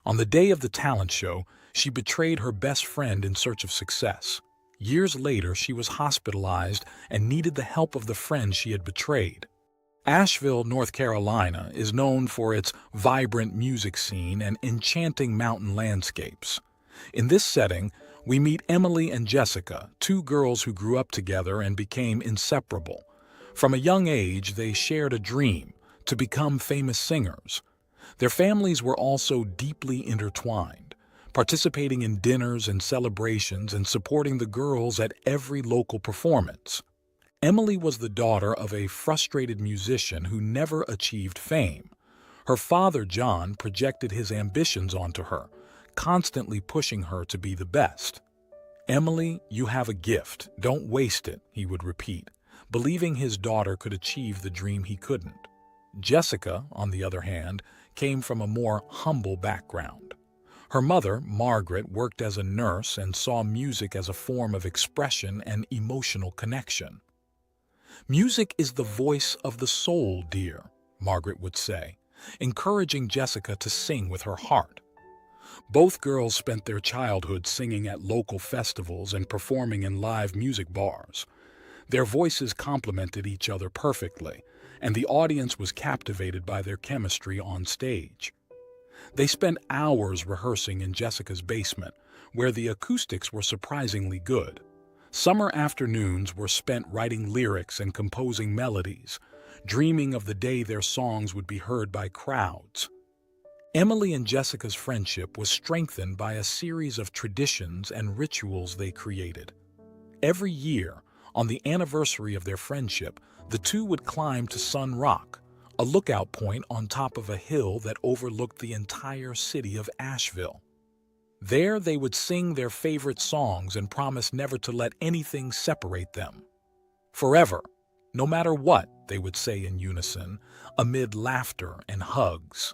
On the day of the talent show, she betrayed her best friend in search of success. Years later, she was hospitalized and needed the help of the friend she had betrayed. Asheville, North Carolina, is known for its vibrant music scene and enchanting mountain landscapes. In this setting, we meet Emily and Jessica, two girls who grew up together and became inseparable. From a young age, they shared a dream to become famous singers. Their families were also deeply intertwined, participating in dinners and celebrations and supporting the girls at every local performance. Emily was the daughter of a frustrated musician who never achieved fame. Her father, John, projected his ambitions onto her, constantly pushing her to be the best. "Emily, you have a gift. Don't waste it," he would repeat, believing his daughter could achieve the dream he couldn't. Jessica, on the other hand, came from a more humble background. Her mother, Margaret, worked as a nurse and saw music as a form of expression and emotional connection. "Music is the voice of the soul, dear," Margaret would say, encouraging Jessica to sing with her heart. Both girls spent their childhood singing at local festivals and performing in live music bars. Their voices complemented each other perfectly, and the audience was captivated by their chemistry on stage. They spent hours rehearsing in Jessica's basement, where the acoustics were surprisingly good. Summer afternoons were spent writing lyrics and composing melodies, dreaming of the day their songs would be heard by crowds. Emily and Jessica's friendship was strengthened by a series of traditions and rituals they created. Every year, on the anniversary of their friendship, the two would climb to Sun Rock, a lookout point on top of a hill that overlooked the entire city of Asheville. There they would sing their favorite songs and promise never to let anything separate them. "Forever, no matter what," they would say in unison, amid laughter and hugs.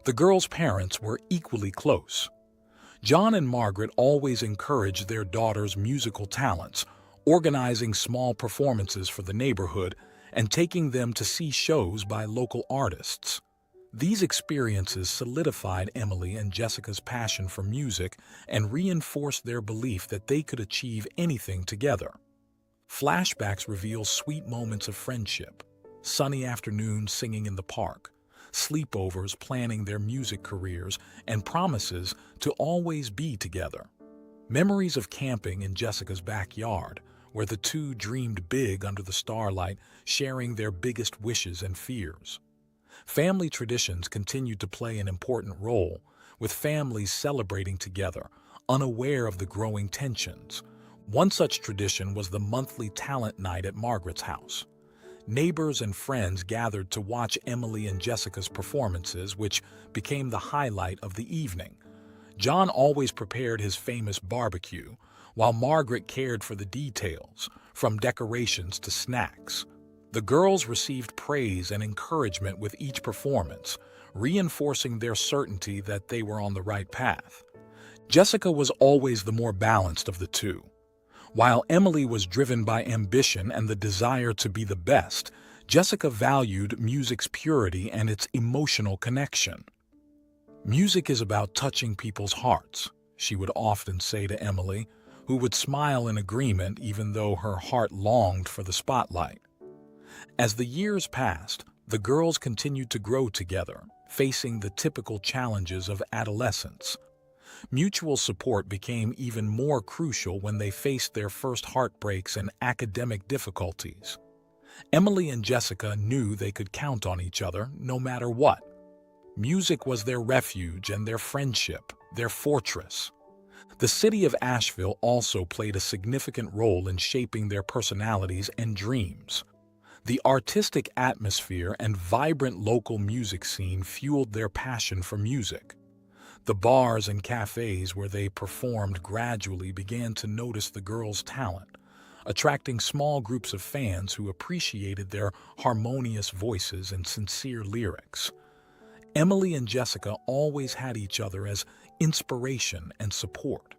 The girls' parents were equally close. John and Margaret always encouraged their daughters' musical talents, organizing small performances for the neighborhood and taking them to see shows by local artists. These experiences solidified Emily and Jessica's passion for music and reinforced their belief that they could achieve anything together. Flashbacks reveal sweet moments of friendship, sunny afternoons singing in the park, sleepovers planning their music careers, and promises to always be together. Memories of camping in Jessica's backyard, where the two dreamed big under the starlight, sharing their biggest wishes and fears. Family traditions continued to play an important role, with families celebrating together, unaware of the growing tensions. One such tradition was the monthly talent night at Margaret's house. Neighbors and friends gathered to watch Emily and Jessica's performances, which became the highlight of the evening. John always prepared his famous barbecue, while Margaret cared for the details, from decorations to snacks. The girls received praise and encouragement with each performance, reinforcing their certainty that they were on the right path. Jessica was always the more balanced of the two. While Emily was driven by ambition and the desire to be the best, Jessica valued music's purity and its emotional connection. "Music is about touching people's hearts," she would often say to Emily, who would smile in agreement even though her heart longed for the spotlight. As the years passed, the girls continued to grow together, facing the typical challenges of adolescence. Mutual support became even more crucial when they faced their first heartbreaks and academic difficulties. Emily and Jessica knew they could count on each other no matter what. Music was their refuge and their friendship, their fortress. The city of Asheville also played a significant role in shaping their personalities and dreams. The artistic atmosphere and vibrant local music scene fueled their passion for music. The bars and cafes where they performed gradually began to notice the girls' talent, attracting small groups of fans who appreciated their harmonious voices and sincere lyrics. Emily and Jessica always had each other as inspiration and support.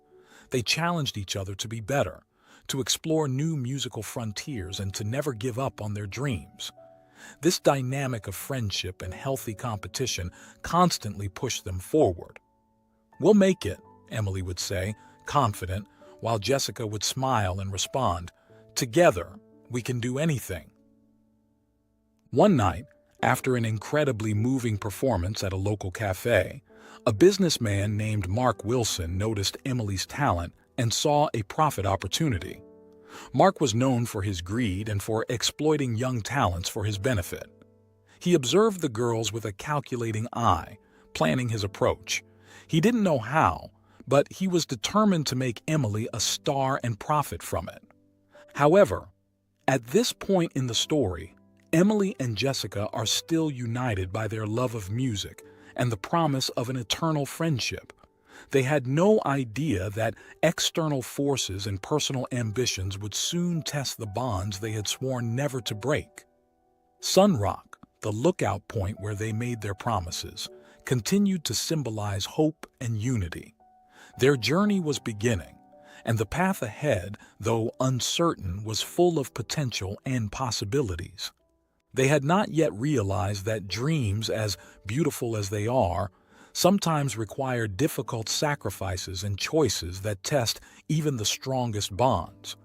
They challenged each other to be better, to explore new musical frontiers, and to never give up on their dreams. This dynamic of friendship and healthy competition constantly pushed them forward. "We'll make it," Emily would say, confident, while Jessica would smile and respond, "Together, we can do anything." One night, after an incredibly moving performance at a local cafe, a businessman named Mark Wilson noticed Emily's talent and saw a profit opportunity. Mark was known for his greed and for exploiting young talents for his benefit. He observed the girls with a calculating eye, planning his approach. He didn't know how, but he was determined to make Emily a star and profit from it. However, at this point in the story, Emily and Jessica are still united by their love of music and the promise of an eternal friendship. They had no idea that external forces and personal ambitions would soon test the bonds they had sworn never to break. Sunrock, the lookout point where they made their promises, continued to symbolize hope and unity. Their journey was beginning, and the path ahead, though uncertain, was full of potential and possibilities. They had not yet realized that dreams, as beautiful as they are, sometimes require difficult sacrifices and choices that test even the strongest bonds.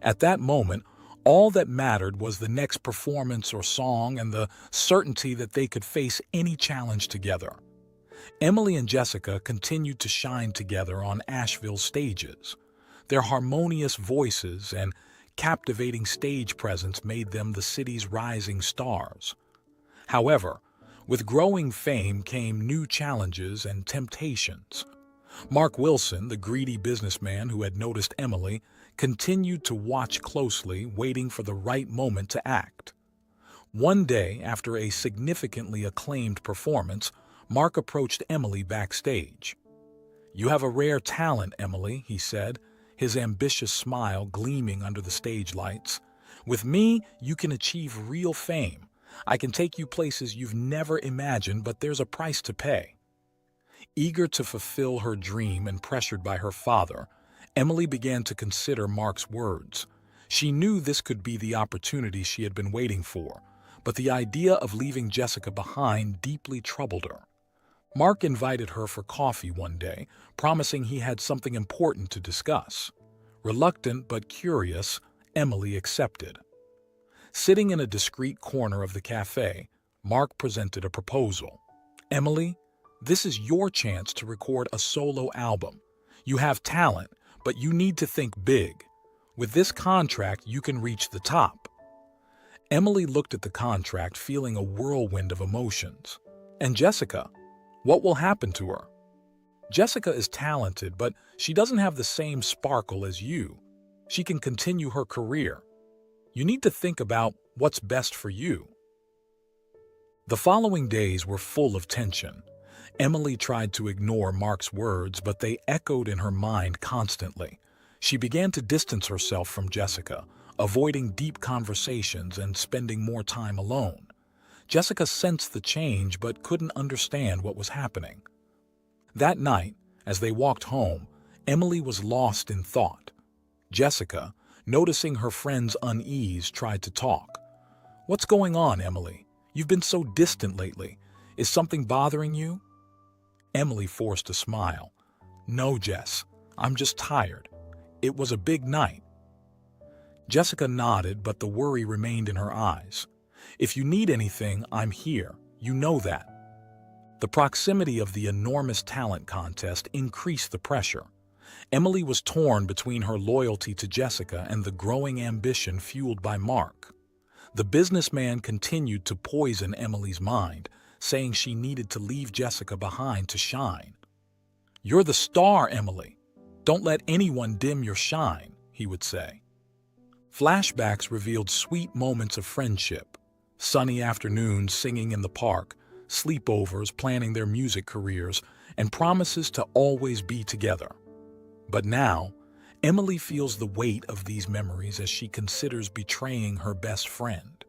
At that moment, all that mattered was the next performance or song and the certainty that they could face any challenge together. Emily and Jessica continued to shine together on Asheville stages. Their harmonious voices and captivating stage presence made them the city's rising stars. However, with growing fame came new challenges and temptations. Mark Wilson, the greedy businessman who had noticed Emily, continued to watch closely, waiting for the right moment to act. One day, after a significantly acclaimed performance, Mark approached Emily backstage. "You have a rare talent, Emily," he said, his ambitious smile gleaming under the stage lights. "With me, you can achieve real fame. I can take you places you've never imagined, but there's a price to pay." Eager to fulfill her dream and pressured by her father, Emily began to consider Mark's words. She knew this could be the opportunity she had been waiting for, but the idea of leaving Jessica behind deeply troubled her. Mark invited her for coffee one day, promising he had something important to discuss. Reluctant but curious, Emily accepted. Sitting in a discreet corner of the cafe, Mark presented a proposal. "Emily, this is your chance to record a solo album. You have talent, but you need to think big. With this contract, you can reach the top." Emily looked at the contract, feeling a whirlwind of emotions. "And Jessica? What will happen to her?" "Jessica is talented, but she doesn't have the same sparkle as you. She can continue her career. You need to think about what's best for you." The following days were full of tension. Emily tried to ignore Mark's words, but they echoed in her mind constantly. She began to distance herself from Jessica, avoiding deep conversations and spending more time alone. Jessica sensed the change but couldn't understand what was happening. That night, as they walked home, Emily was lost in thought. Jessica, noticing her friend's unease, tried to talk. "What's going on, Emily? You've been so distant lately. Is something bothering you?" Emily forced a smile. "No, Jess, I'm just tired. It was a big night." Jessica nodded, but the worry remained in her eyes. "If you need anything, I'm here. You know that." The proximity of the enormous talent contest increased the pressure. Emily was torn between her loyalty to Jessica and the growing ambition fueled by Mark. The businessman continued to poison Emily's mind, saying she needed to leave Jessica behind to shine. "You're the star, Emily. Don't let anyone dim your shine," he would say. Flashbacks revealed sweet moments of friendship. Sunny afternoons singing in the park, sleepovers planning their music careers, and promises to always be together. But now, Emily feels the weight of these memories as she considers betraying her best friend.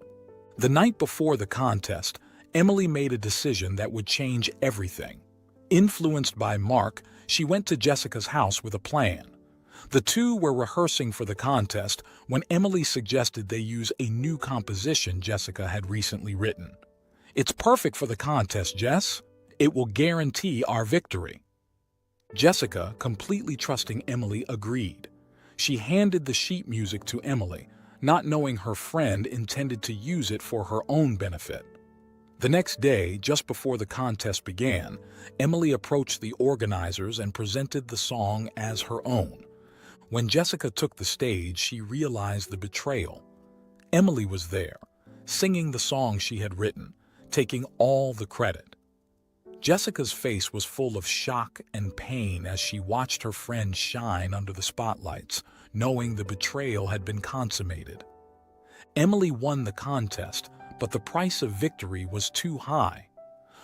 The night before the contest, Emily made a decision that would change everything. Influenced by Mark, she went to Jessica's house with a plan. The two were rehearsing for the contest when Emily suggested they use a new composition Jessica had recently written. "It's perfect for the contest, Jess. It will guarantee our victory." Jessica, completely trusting Emily, agreed. She handed the sheet music to Emily, not knowing her friend intended to use it for her own benefit. The next day, just before the contest began, Emily approached the organizers and presented the song as her own. When Jessica took the stage, she realized the betrayal. Emily was there, singing the song she had written, taking all the credit. Jessica's face was full of shock and pain as she watched her friend shine under the spotlights, knowing the betrayal had been consummated. Emily won the contest, but the price of victory was too high.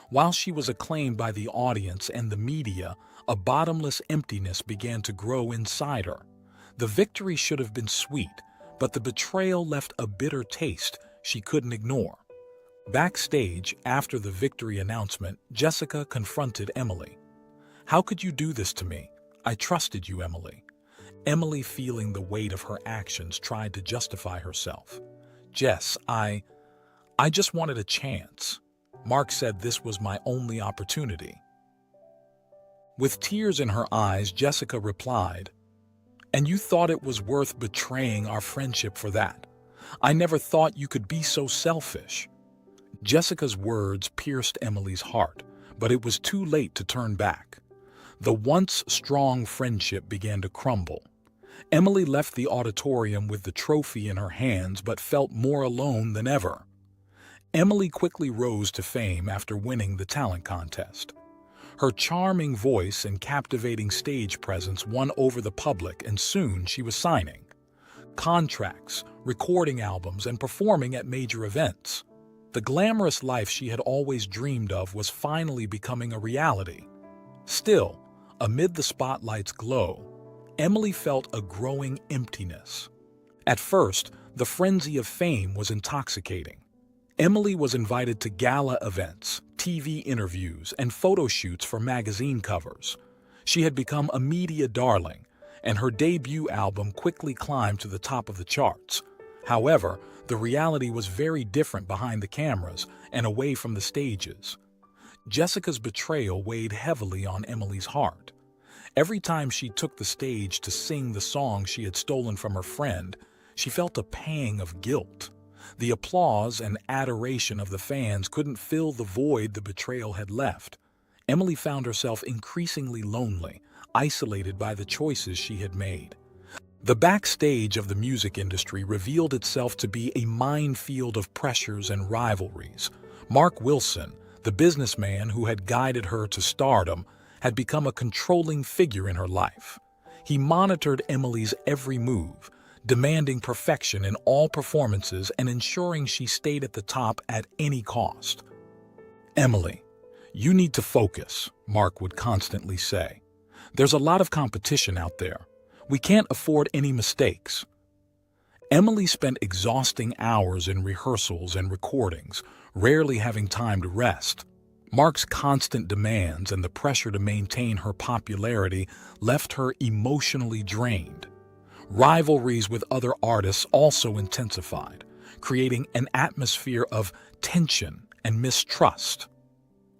While she was acclaimed by the audience and the media, a bottomless emptiness began to grow inside her. The victory should have been sweet, but the betrayal left a bitter taste she couldn't ignore. Backstage, after the victory announcement, Jessica confronted Emily. "How could you do this to me? I trusted you, Emily." Emily, feeling the weight of her actions, tried to justify herself. "Jess, I just wanted a chance. Mark said this was my only opportunity." With tears in her eyes, Jessica replied, "And you thought it was worth betraying our friendship for that? I never thought you could be so selfish." Jessica's words pierced Emily's heart, but it was too late to turn back. The once strong friendship began to crumble. Emily left the auditorium with the trophy in her hands but felt more alone than ever. Emily quickly rose to fame after winning the talent contest. Her charming voice and captivating stage presence won over the public, and soon she was signing contracts, recording albums, and performing at major events. The glamorous life she had always dreamed of was finally becoming a reality. Still, amid the spotlight's glow, Emily felt a growing emptiness. At first, the frenzy of fame was intoxicating. Emily was invited to gala events, TV interviews, and photo shoots for magazine covers. She had become a media darling, and her debut album quickly climbed to the top of the charts. However, the reality was very different behind the cameras and away from the stages. Jessica's betrayal weighed heavily on Emily's heart. Every time she took the stage to sing the song she had stolen from her friend, she felt a pang of guilt. The applause and adoration of the fans couldn't fill the void the betrayal had left. Emily found herself increasingly lonely, isolated by the choices she had made. The backstage of the music industry revealed itself to be a minefield of pressures and rivalries. Mark Wilson, the businessman who had guided her to stardom, had become a controlling figure in her life. He monitored Emily's every move, demanding perfection in all performances and ensuring she stayed at the top at any cost. "Emily, you need to focus," Mark would constantly say. "There's a lot of competition out there. We can't afford any mistakes." Emily spent exhausting hours in rehearsals and recordings, rarely having time to rest. Mark's constant demands and the pressure to maintain her popularity left her emotionally drained. Rivalries with other artists also intensified, creating an atmosphere of tension and mistrust.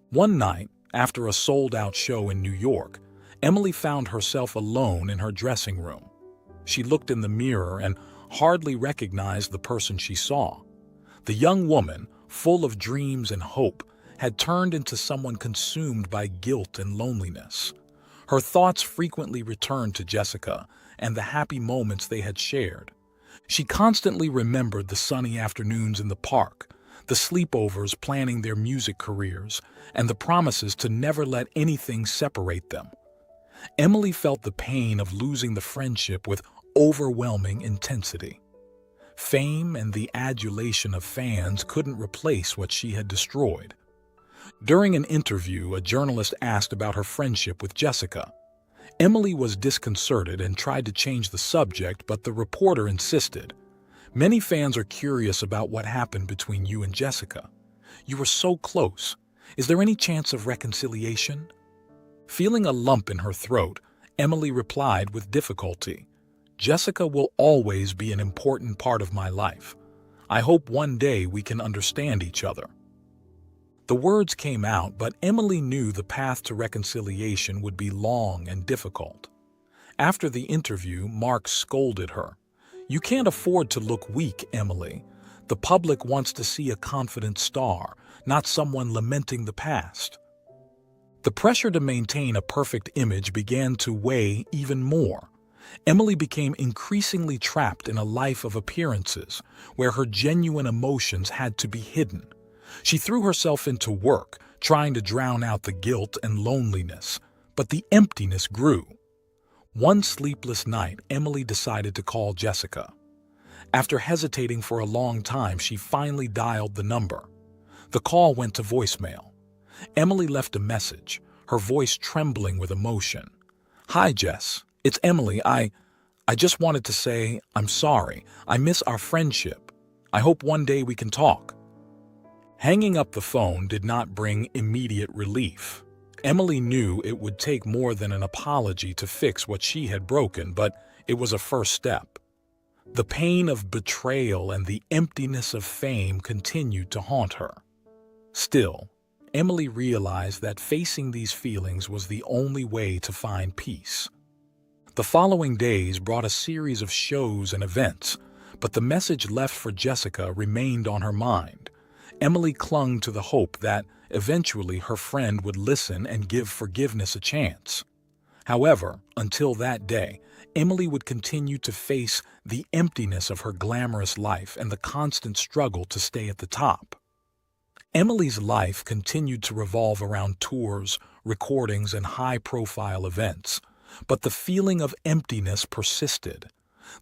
One night, after a sold-out show in New York, Emily found herself alone in her dressing room. She looked in the mirror and hardly recognized the person she saw. The young woman, full of dreams and hope, had turned into someone consumed by guilt and loneliness. Her thoughts frequently returned to Jessica and the happy moments they had shared. She constantly remembered the sunny afternoons in the park, the sleepovers planning their music careers, and the promises to never let anything separate them. Emily felt the pain of losing the friendship with overwhelming intensity. Fame and the adulation of fans couldn't replace what she had destroyed. During an interview, a journalist asked about her friendship with Jessica. Emily was disconcerted and tried to change the subject, but the reporter insisted. "Many fans are curious about what happened between you and Jessica. You were so close. Is there any chance of reconciliation?" Feeling a lump in her throat, Emily replied with difficulty, "Jessica will always be an important part of my life. I hope one day we can understand each other." The words came out, but Emily knew the path to reconciliation would be long and difficult. After the interview, Mark scolded her. "You can't afford to look weak, Emily. The public wants to see a confident star, not someone lamenting the past." The pressure to maintain a perfect image began to weigh even more. Emily became increasingly trapped in a life of appearances, where her genuine emotions had to be hidden. She threw herself into work, trying to drown out the guilt and loneliness, but the emptiness grew. One sleepless night, Emily decided to call Jessica. After hesitating for a long time, she finally dialed the number. The call went to voicemail. Emily left a message, her voice trembling with emotion. "Hi, Jess. It's Emily. I just wanted to say I'm sorry. I miss our friendship. I hope one day we can talk." Hanging up the phone did not bring immediate relief. Emily knew it would take more than an apology to fix what she had broken, but it was a first step. The pain of betrayal and the emptiness of fame continued to haunt her. Still, Emily realized that facing these feelings was the only way to find peace. The following days brought a series of shows and events, but the message left for Jessica remained on her mind. Emily clung to the hope that eventually her friend would listen and give forgiveness a chance. However, until that day, Emily would continue to face the emptiness of her glamorous life and the constant struggle to stay at the top. Emily's life continued to revolve around tours, recordings, and high-profile events, but the feeling of emptiness persisted.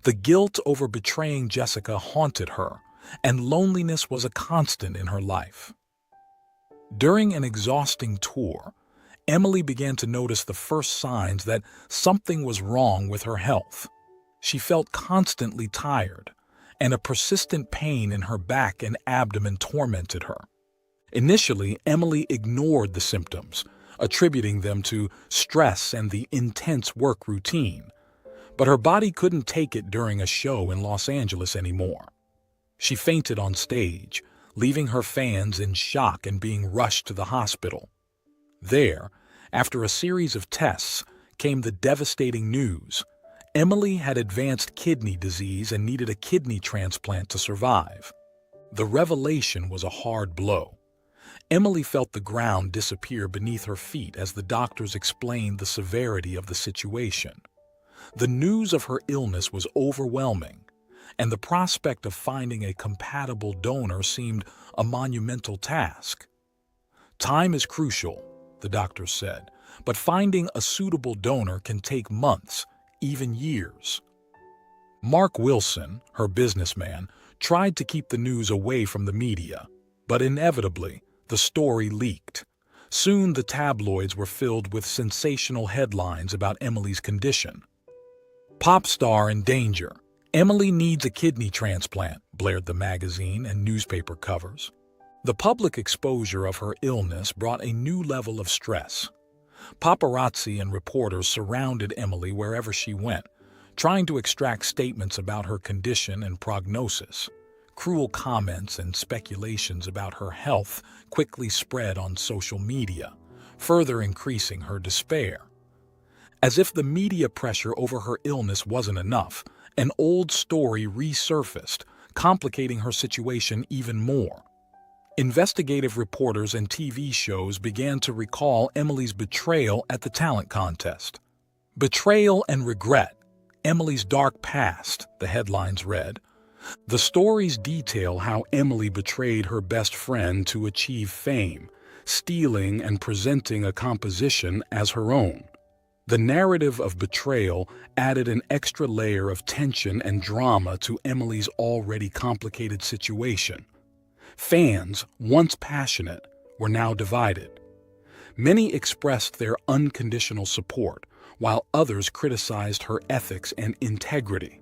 The guilt over betraying Jessica haunted her, and loneliness was a constant in her life. During an exhausting tour, Emily began to notice the first signs that something was wrong with her health. She felt constantly tired, and a persistent pain in her back and abdomen tormented her. Initially, Emily ignored the symptoms, attributing them to stress and the intense work routine. But her body couldn't take it during a show in Los Angeles anymore. She fainted on stage, leaving her fans in shock and being rushed to the hospital. There, after a series of tests, came the devastating news. Emily had advanced kidney disease and needed a kidney transplant to survive. The revelation was a hard blow. Emily felt the ground disappear beneath her feet as the doctors explained the severity of the situation. The news of her illness was overwhelming, and the prospect of finding a compatible donor seemed a monumental task. "Time is crucial," the doctors said, "but finding a suitable donor can take months, even years." Mark Wilson, her businessman, tried to keep the news away from the media, but inevitably, the story leaked. Soon the tabloids were filled with sensational headlines about Emily's condition. "Pop star in danger. Emily needs a kidney transplant," blared the magazine and newspaper covers. The public exposure of her illness brought a new level of stress. Paparazzi and reporters surrounded Emily wherever she went, trying to extract statements about her condition and prognosis. Cruel comments and speculations about her health quickly spread on social media, further increasing her despair. As if the media pressure over her illness wasn't enough, an old story resurfaced, complicating her situation even more. Investigative reporters and TV shows began to recall Emily's betrayal at the talent contest. "Betrayal and regret. Emily's dark past," the headlines read. The stories detail how Emily betrayed her best friend to achieve fame, stealing and presenting a composition as her own. The narrative of betrayal added an extra layer of tension and drama to Emily's already complicated situation. Fans, once passionate, were now divided. Many expressed their unconditional support, while others criticized her ethics and integrity.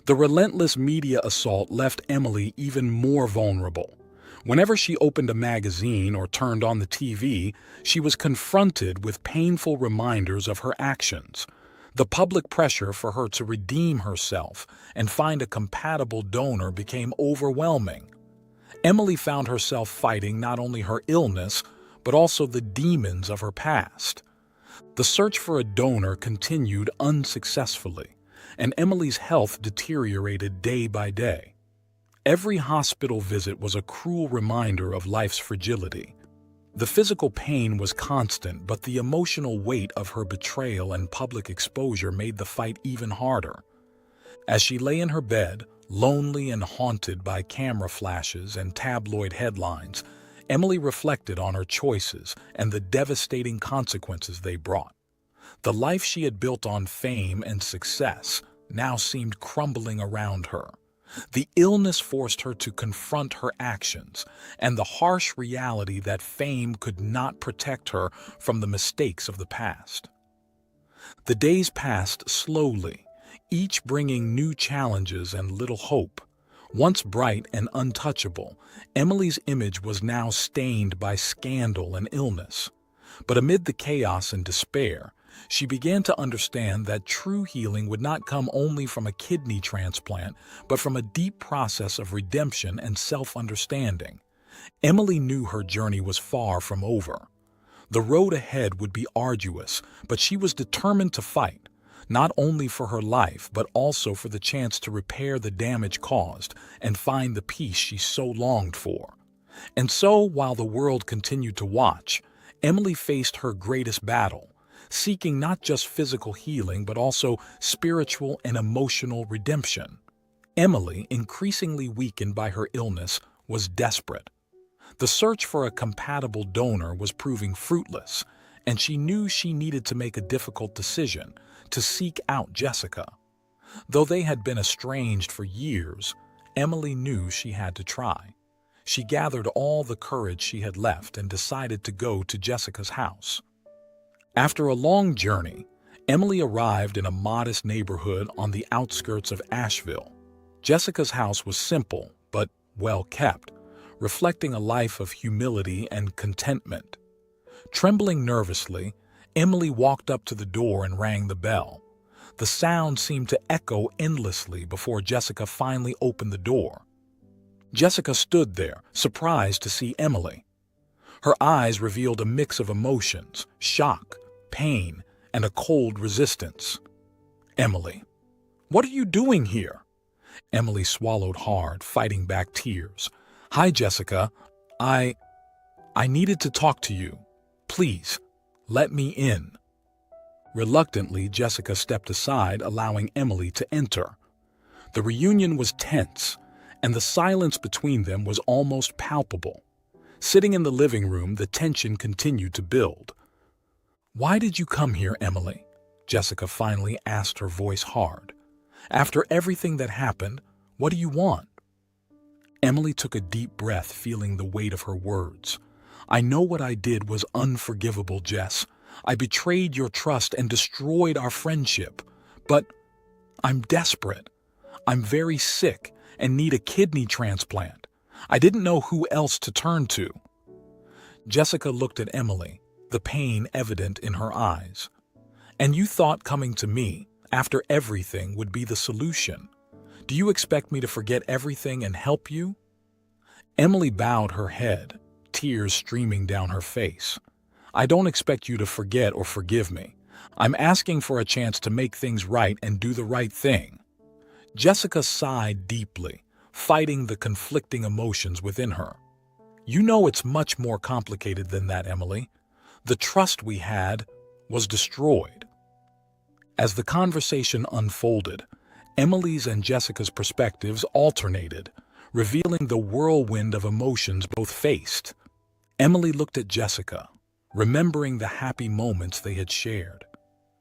The relentless media assault left Emily even more vulnerable. Whenever she opened a magazine or turned on the TV, she was confronted with painful reminders of her actions. The public pressure for her to redeem herself and find a compatible donor became overwhelming. Emily found herself fighting not only her illness, but also the demons of her past. The search for a donor continued unsuccessfully, and Emily's health deteriorated day by day. Every hospital visit was a cruel reminder of life's fragility. The physical pain was constant, but the emotional weight of her betrayal and public exposure made the fight even harder. As she lay in her bed, lonely and haunted by camera flashes and tabloid headlines, Emily reflected on her choices and the devastating consequences they brought. The life she had built on fame and success now seemed crumbling around her. The illness forced her to confront her actions and the harsh reality that fame could not protect her from the mistakes of the past. The days passed slowly, each bringing new challenges and little hope. Once bright and untouchable, Emily's image was now stained by scandal and illness. But amid the chaos and despair, she began to understand that true healing would not come only from a kidney transplant, but from a deep process of redemption and self-understanding. Emily knew her journey was far from over. The road ahead would be arduous, but she was determined to fight, not only for her life, but also for the chance to repair the damage caused and find the peace she so longed for. And so, while the world continued to watch, Emily faced her greatest battle, seeking not just physical healing, but also spiritual and emotional redemption. Emily, increasingly weakened by her illness, was desperate. The search for a compatible donor was proving fruitless, and she knew she needed to make a difficult decision: to seek out Jessica. Though they had been estranged for years, Emily knew she had to try. She gathered all the courage she had left and decided to go to Jessica's house. After a long journey, Emily arrived in a modest neighborhood on the outskirts of Asheville. Jessica's house was simple, but well kept, reflecting a life of humility and contentment. Trembling nervously, Emily walked up to the door and rang the bell. The sound seemed to echo endlessly before Jessica finally opened the door. Jessica stood there, surprised to see Emily. Her eyes revealed a mix of emotions: shock, pain, and a cold resistance. "Emily, what are you doing here?" Emily swallowed hard, fighting back tears. "Hi, Jessica. I needed to talk to you. Please, let me in." Reluctantly, Jessica stepped aside, allowing Emily to enter. The reunion was tense, and the silence between them was almost palpable. Sitting in the living room, the tension continued to build. "Why did you come here, Emily?" Jessica finally asked, her voice hard. "After everything that happened, what do you want?" Emily took a deep breath, feeling the weight of her words. "I know what I did was unforgivable, Jess. I betrayed your trust and destroyed our friendship. But I'm desperate. I'm very sick and need a kidney transplant. I didn't know who else to turn to." Jessica looked at Emily, the pain evident in her eyes. "And you thought coming to me, after everything, would be the solution? Do you expect me to forget everything and help you?" Emily bowed her head, tears streaming down her face. "I don't expect you to forget or forgive me. I'm asking for a chance to make things right and do the right thing." Jessica sighed deeply, fighting the conflicting emotions within her. "You know it's much more complicated than that, Emily. The trust we had was destroyed." As the conversation unfolded, Emily's and Jessica's perspectives alternated, revealing the whirlwind of emotions both faced. Emily looked at Jessica, remembering the happy moments they had shared.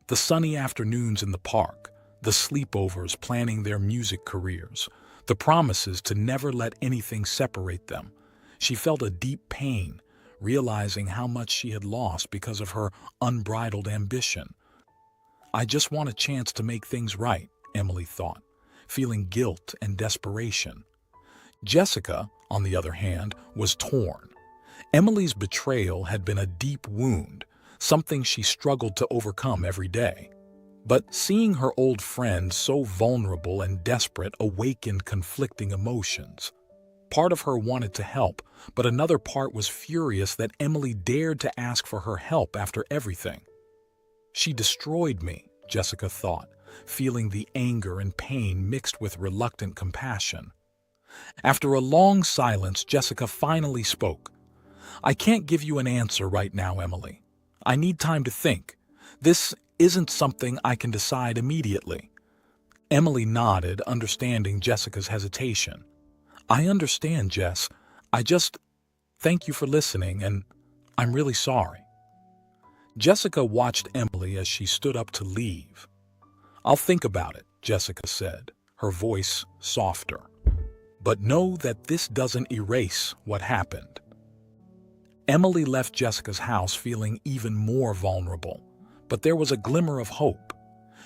The sunny afternoons in the park, the sleepovers planning their music careers, the promises to never let anything separate them. She felt a deep pain, realizing how much she had lost because of her unbridled ambition. "I just want a chance to make things right," Emily thought, feeling guilt and desperation. Jessica, on the other hand, was torn. Emily's betrayal had been a deep wound, something she struggled to overcome every day. But seeing her old friend so vulnerable and desperate awakened conflicting emotions. Part of her wanted to help, but another part was furious that Emily dared to ask for her help after everything. She destroyed me, Jessica thought, feeling the anger and pain mixed with reluctant compassion. After a long silence, Jessica finally spoke. I can't give you an answer right now, Emily. I need time to think. This isn't something I can decide immediately. Emily nodded, understanding Jessica's hesitation. I understand, Jess. Thank you for listening, and I'm really sorry. Jessica watched Emily as she stood up to leave. I'll think about it, Jessica said, her voice softer. But know that this doesn't erase what happened. Emily left Jessica's house feeling even more vulnerable, but there was a glimmer of hope.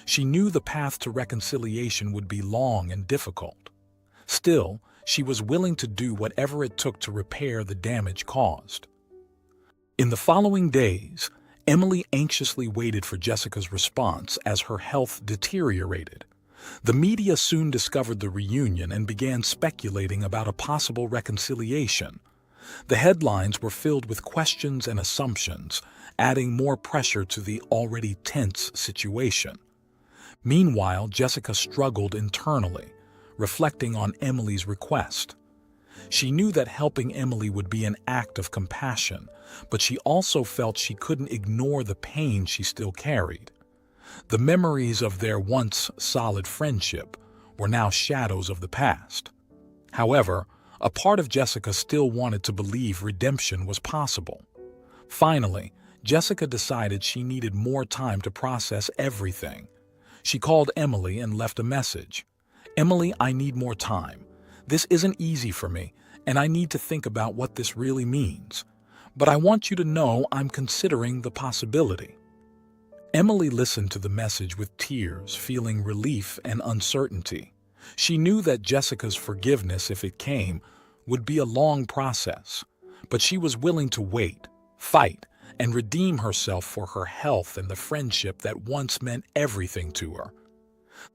She knew the path to reconciliation would be long and difficult. Still, she was willing to do whatever it took to repair the damage caused. In the following days, Emily anxiously waited for Jessica's response as her health deteriorated. The media soon discovered the reunion and began speculating about a possible reconciliation. The headlines were filled with questions and assumptions, adding more pressure to the already tense situation. Meanwhile, Jessica struggled internally, reflecting on Emily's request. She knew that helping Emily would be an act of compassion, but she also felt she couldn't ignore the pain she still carried. The memories of their once solid friendship were now shadows of the past. However, a part of Jessica still wanted to believe redemption was possible. Finally, Jessica decided she needed more time to process everything. She called Emily and left a message. Emily, I need more time. This isn't easy for me, and I need to think about what this really means. But I want you to know I'm considering the possibility. Emily listened to the message with tears, feeling relief and uncertainty. She knew that Jessica's forgiveness, if it came, would be a long process, but she was willing to wait, fight, and redeem herself for her health and the friendship that once meant everything to her.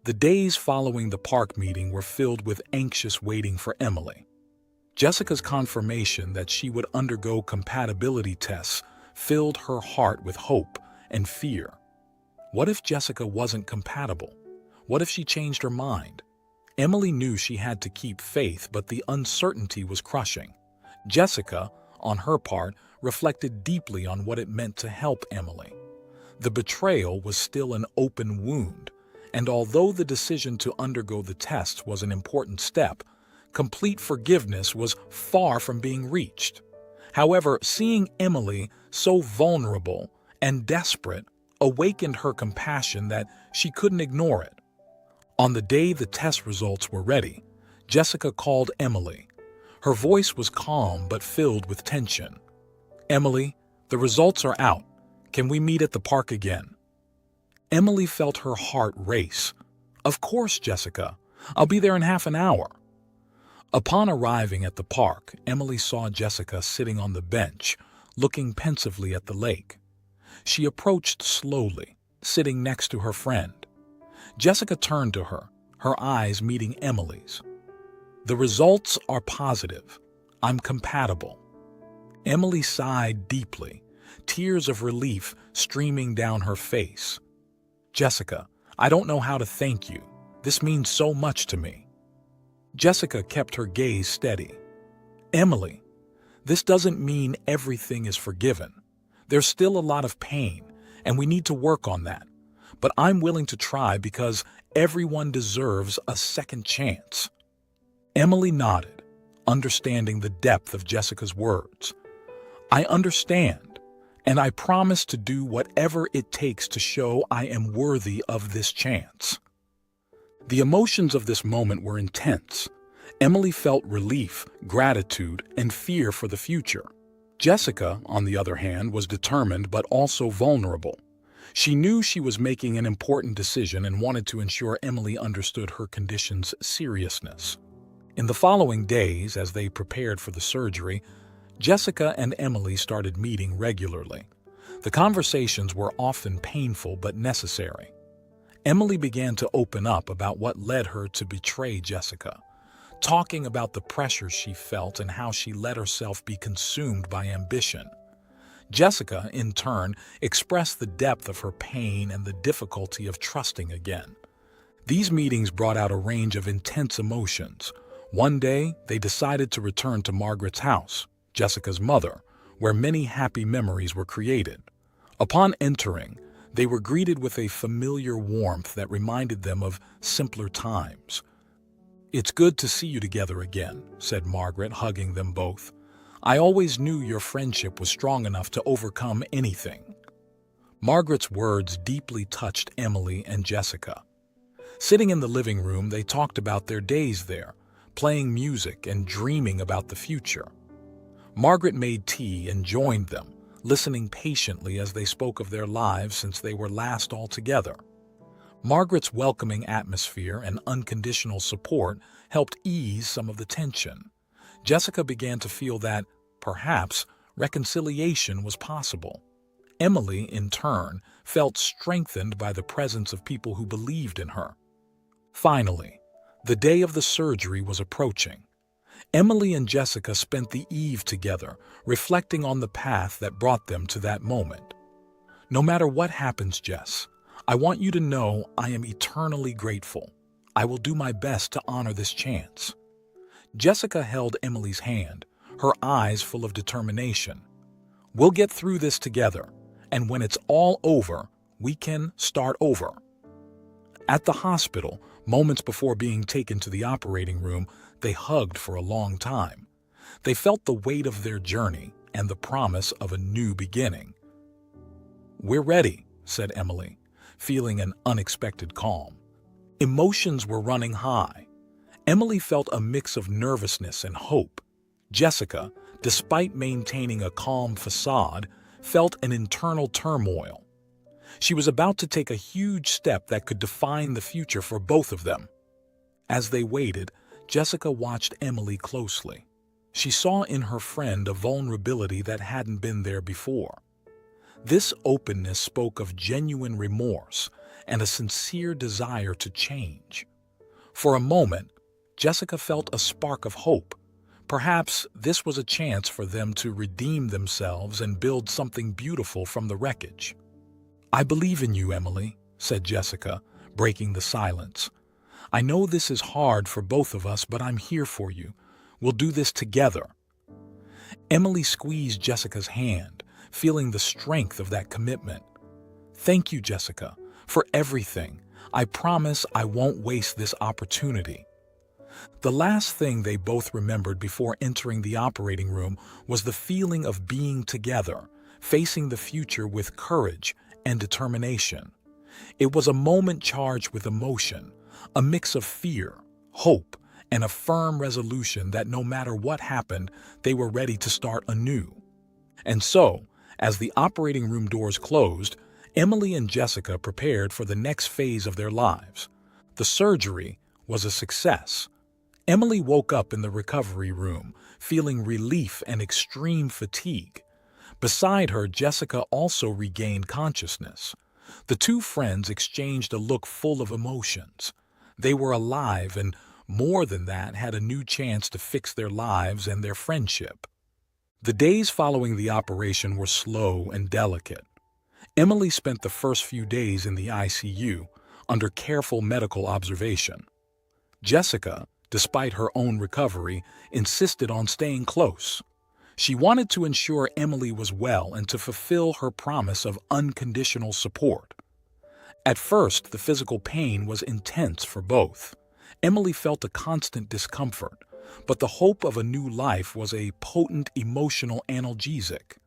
The days following the park meeting were filled with anxious waiting for Emily. Jessica's confirmation that she would undergo compatibility tests filled her heart with hope and fear. What if Jessica wasn't compatible? What if she changed her mind? Emily knew she had to keep faith, but the uncertainty was crushing. Jessica, on her part, reflected deeply on what it meant to help Emily. The betrayal was still an open wound, and although the decision to undergo the tests was an important step, complete forgiveness was far from being reached. However, seeing Emily so vulnerable and desperate awakened her compassion that she couldn't ignore it. On the day the test results were ready, Jessica called Emily. Her voice was calm but filled with tension. Emily, the results are out. Can we meet at the park again? Emily felt her heart race. Of course, Jessica. I'll be there in half an hour. Upon arriving at the park, Emily saw Jessica sitting on the bench, looking pensively at the lake. She approached slowly, sitting next to her friend. Jessica turned to her, her eyes meeting Emily's. The results are positive. I'm compatible. Emily sighed deeply, tears of relief streaming down her face. Jessica, I don't know how to thank you. This means so much to me. Jessica kept her gaze steady. Emily, this doesn't mean everything is forgiven. There's still a lot of pain, and we need to work on that. But I'm willing to try because everyone deserves a second chance. Emily nodded, understanding the depth of Jessica's words. I understand, and I promise to do whatever it takes to show I am worthy of this chance. The emotions of this moment were intense. Emily felt relief, gratitude, and fear for the future. Jessica, on the other hand, was determined but also vulnerable. She knew she was making an important decision and wanted to ensure Emily understood her condition's seriousness. In the following days, as they prepared for the surgery, Jessica and Emily started meeting regularly. The conversations were often painful but necessary. Emily began to open up about what led her to betray Jessica. talking about the pressure she felt and how she let herself be consumed by ambition. Jessica, in turn, expressed the depth of her pain and the difficulty of trusting again. These meetings brought out a range of intense emotions. One day, they decided to return to Margaret's house, Jessica's mother, where many happy memories were created. Upon entering, they were greeted with a familiar warmth that reminded them of simpler times. "It's good to see you together again," said Margaret, hugging them both. "I always knew your friendship was strong enough to overcome anything." Margaret's words deeply touched Emily and Jessica. Sitting in the living room, they talked about their days there, playing music and dreaming about the future. Margaret made tea and joined them, listening patiently as they spoke of their lives since they were last all together. Margaret's welcoming atmosphere and unconditional support helped ease some of the tension. Jessica began to feel that, perhaps, reconciliation was possible. Emily, in turn, felt strengthened by the presence of people who believed in her. Finally, the day of the surgery was approaching. Emily and Jessica spent the eve together, reflecting on the path that brought them to that moment. "No matter what happens, Jess, I want you to know I am eternally grateful. I will do my best to honor this chance." Jessica held Emily's hand, her eyes full of determination. "We'll get through this together, and when it's all over, we can start over." At the hospital, moments before being taken to the operating room, they hugged for a long time. They felt the weight of their journey and the promise of a new beginning. "We're ready," said Emily, feeling an unexpected calm. Emotions were running high. Emily felt a mix of nervousness and hope. Jessica, despite maintaining a calm facade, felt an internal turmoil. She was about to take a huge step that could define the future for both of them. As they waited, Jessica watched Emily closely. She saw in her friend a vulnerability that hadn't been there before. This openness spoke of genuine remorse and a sincere desire to change. For a moment, Jessica felt a spark of hope. Perhaps this was a chance for them to redeem themselves and build something beautiful from the wreckage. "I believe in you, Emily," said Jessica, breaking the silence. "I know this is hard for both of us, but I'm here for you. We'll do this together." Emily squeezed Jessica's hand, feeling the strength of that commitment. "Thank you, Jessica, for everything. I promise I won't waste this opportunity." The last thing they both remembered before entering the operating room was the feeling of being together, facing the future with courage and determination. It was a moment charged with emotion, a mix of fear, hope, and a firm resolution that no matter what happened, they were ready to start anew. And so, as the operating room doors closed, Emily and Jessica prepared for the next phase of their lives. The surgery was a success. Emily woke up in the recovery room, feeling relief and extreme fatigue. Beside her, Jessica also regained consciousness. The two friends exchanged a look full of emotions. They were alive and, more than that, had a new chance to fix their lives and their friendship. The days following the operation were slow and delicate. Emily spent the first few days in the ICU, under careful medical observation. Jessica, despite her own recovery, insisted on staying close. She wanted to ensure Emily was well and to fulfill her promise of unconditional support. At first, the physical pain was intense for both. Emily felt a constant discomfort, but the hope of a new life was a potent emotional analgesic.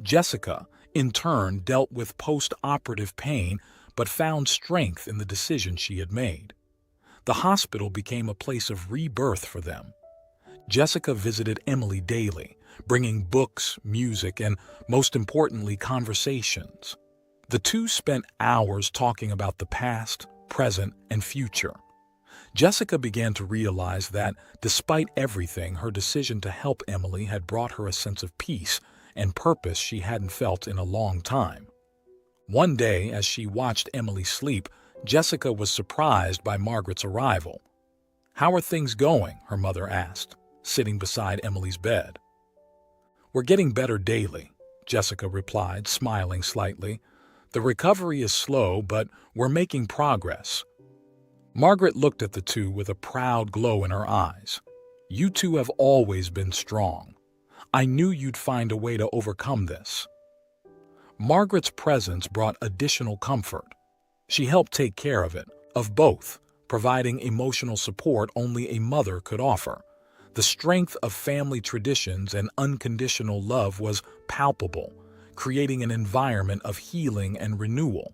Jessica, in turn, dealt with post-operative pain but found strength in the decision she had made. The hospital became a place of rebirth for them. Jessica visited Emily daily, bringing books, music, and, most importantly, conversations. The two spent hours talking about the past, present, and future. Jessica began to realize that, despite everything, her decision to help Emily had brought her a sense of peace and purpose she hadn't felt in a long time. One day, as she watched Emily sleep, Jessica was surprised by Margaret's arrival. "How are things going?" her mother asked, sitting beside Emily's bed. "We're getting better daily," Jessica replied, smiling slightly. "The recovery is slow, but we're making progress." Margaret looked at the two with a proud glow in her eyes. "You two have always been strong. I knew you'd find a way to overcome this." Margaret's presence brought additional comfort. She helped take care of both, providing emotional support only a mother could offer. The strength of family traditions and unconditional love was palpable, creating an environment of healing and renewal.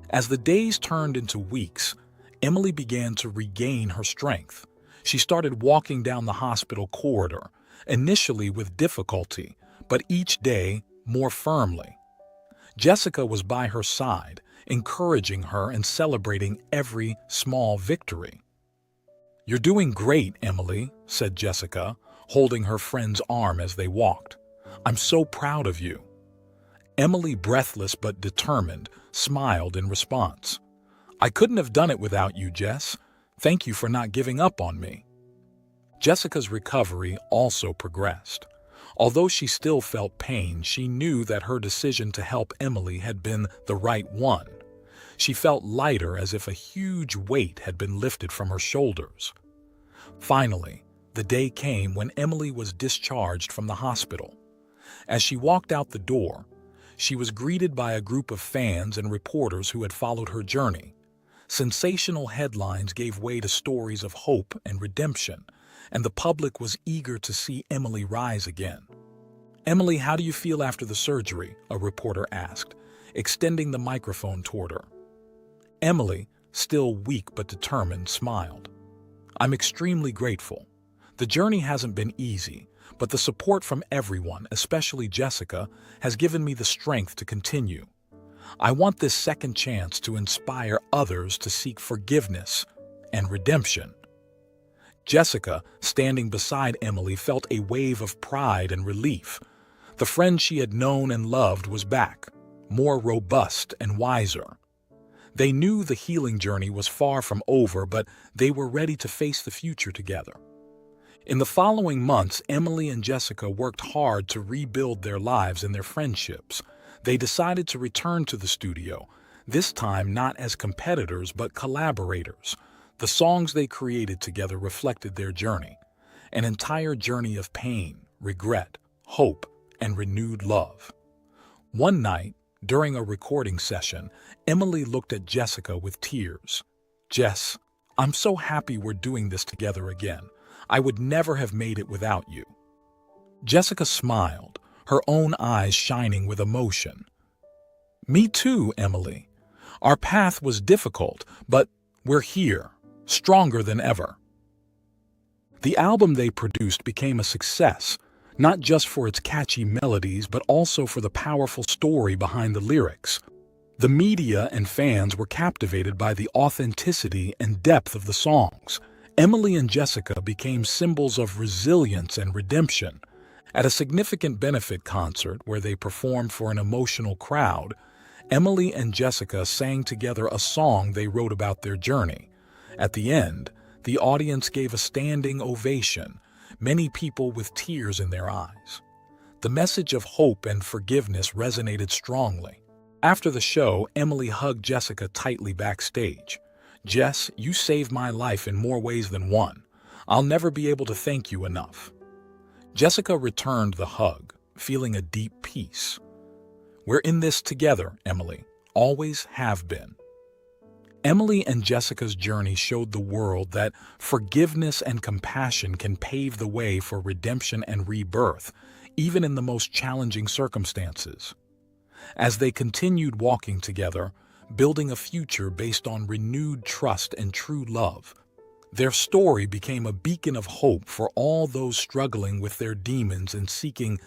As the days turned into weeks, Emily began to regain her strength. She started walking down the hospital corridor, initially with difficulty, but each day more firmly. Jessica was by her side, encouraging her and celebrating every small victory. "You're doing great, Emily," said Jessica, holding her friend's arm as they walked. "I'm so proud of you." Emily, breathless but determined, smiled in response. "I couldn't have done it without you, Jess. Thank you for not giving up on me." Jessica's recovery also progressed. Although she still felt pain, she knew that her decision to help Emily had been the right one. She felt lighter, as if a huge weight had been lifted from her shoulders. Finally, the day came when Emily was discharged from the hospital. As she walked out the door, she was greeted by a group of fans and reporters who had followed her journey. Sensational headlines gave way to stories of hope and redemption, and the public was eager to see Emily rise again. "Emily, how do you feel after the surgery?" a reporter asked, extending the microphone toward her. Emily, still weak but determined, smiled. "I'm extremely grateful. The journey hasn't been easy, but the support from everyone, especially Jessica, has given me the strength to continue. I want this second chance to inspire others to seek forgiveness and redemption." Jessica, standing beside Emily, felt a wave of pride and relief. The friend she had known and loved was back, more robust and wiser. They knew the healing journey was far from over, but they were ready to face the future together. In the following months, Emily and Jessica worked hard to rebuild their lives and their friendships. They decided to return to the studio, this time not as competitors but collaborators. The songs they created together reflected their journey, an entire journey of pain, regret, hope, and renewed love. One night, during a recording session, Emily looked at Jessica with tears. "Jess, I'm so happy we're doing this together again. I would never have made it without you." Jessica smiled, her own eyes shining with emotion. "Me too, Emily. Our path was difficult, but we're here, stronger than ever." The album they produced became a success, not just for its catchy melodies, but also for the powerful story behind the lyrics. The media and fans were captivated by the authenticity and depth of the songs. Emily and Jessica became symbols of resilience and redemption. At a significant benefit concert where they performed for an emotional crowd, Emily and Jessica sang together a song they wrote about their journey. At the end, the audience gave a standing ovation, many people with tears in their eyes. The message of hope and forgiveness resonated strongly. After the show, Emily hugged Jessica tightly backstage. "Jess, you saved my life in more ways than one. I'll never be able to thank you enough." Jessica returned the hug, feeling a deep peace. "We're in this together, Emily. Always have been." Emily and Jessica's journey showed the world that forgiveness and compassion can pave the way for redemption and rebirth, even in the most challenging circumstances. As they continued walking together, building a future based on renewed trust and true love, their story became a beacon of hope for all those struggling with their demons and seeking